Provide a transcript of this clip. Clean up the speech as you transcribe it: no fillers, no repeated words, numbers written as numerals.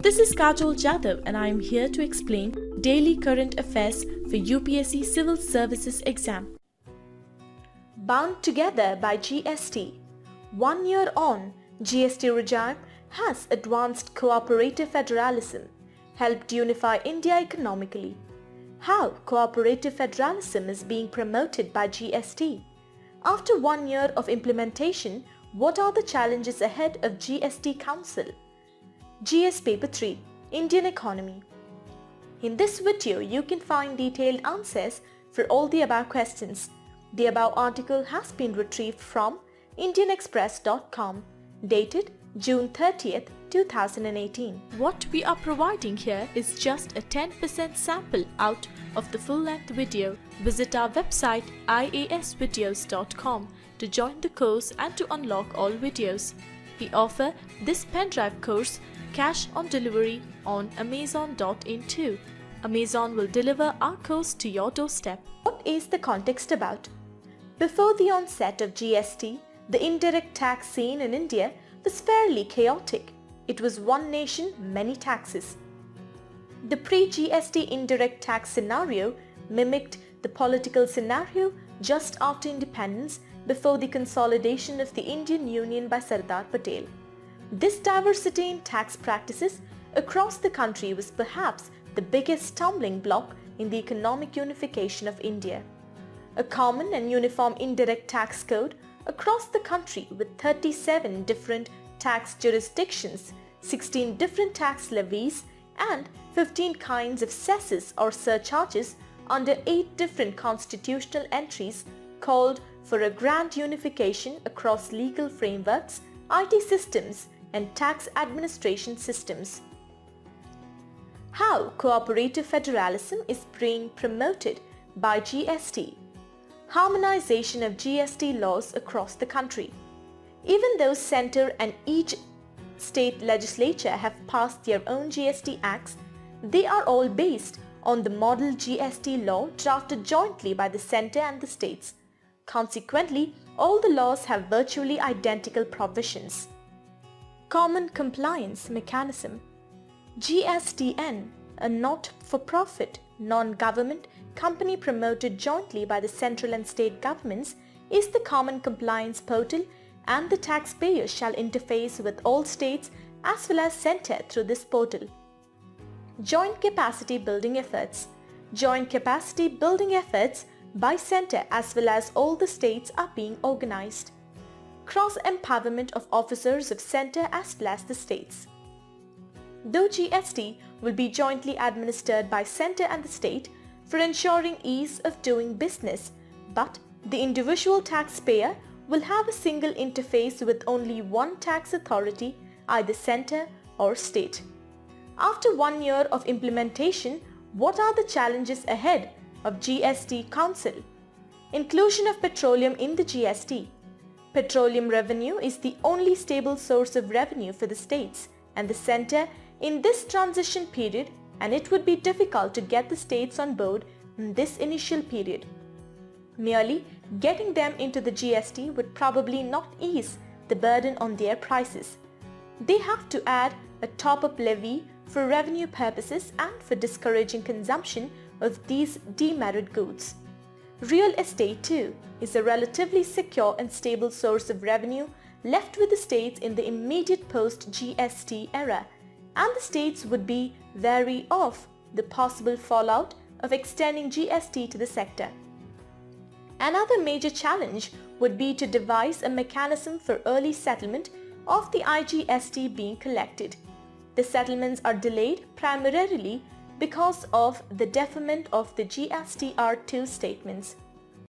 This is Kajol Jadhav and I am here to explain daily current affairs for UPSC Civil Services exam. Bound together by GST. 1 year on, GST regime has advanced cooperative federalism, helped unify India economically. How cooperative federalism is being promoted by GST? After 1 year of implementation, what are the challenges ahead of GST Council? GS Paper 3, Indian Economy. In this video, you can find detailed answers for all the above questions. The above article has been retrieved from indianexpress.com, dated June 30th, 2018. What we are providing here is just a 10% sample out of the full-length video. Visit our website iasvideos.com to join the course and to unlock all videos. We offer this pen drive course cash on delivery on Amazon.in too. Amazon will deliver our course to your doorstep. What is the context about? Before the onset of GST, the indirect tax scene in India was fairly chaotic. It was one nation, many taxes. The pre-GST indirect tax scenario mimicked the political scenario just after independence before the consolidation of the Indian Union by Sardar Patel. This diversity in tax practices across the country was perhaps the biggest stumbling block in the economic unification of India. A common and uniform indirect tax code across the country with 37 different tax jurisdictions, 16 different tax levies and 15 kinds of cesses or surcharges under 8 different constitutional entries called for a grand unification across legal frameworks, IT systems and tax administration systems. How cooperative federalism is being promoted by GST. Harmonization of GST laws across the country. Even though centre and each state legislature have passed their own GST acts, they are all based on the model GST law drafted jointly by the centre and the states. Consequently, all the laws have virtually identical provisions. Common Compliance Mechanism. GSTN, a not-for-profit, non-government company promoted jointly by the central and state governments, is the common compliance portal, and the taxpayer shall interface with all states as well as centre through this portal. Joint capacity building efforts. Joint capacity building efforts by centre as well as all the states are being organised. Cross-empowerment of officers of centre as well as the states. Though GST will be jointly administered by centre and the state for ensuring ease of doing business, but the individual taxpayer will have a single interface with only one tax authority, either centre or state. After 1 year of implementation, what are the challenges ahead of GST Council? Inclusion of petroleum in the GST. Petroleum revenue is the only stable source of revenue for the states and the centre in this transition period, and it would be difficult to get the states on board in this initial period. Merely getting them into the GST would probably not ease the burden on their prices. They have to add a top-up levy for revenue purposes and for discouraging consumption of these demerit goods. Real estate too is a relatively secure and stable source of revenue left with the states in the immediate post-GST era, and the states would be wary of the possible fallout of extending GST to the sector. Another major challenge would be to devise a mechanism for early settlement of the IGST being collected. The settlements are delayed primarily because of the deferment of the GSTR2 statements.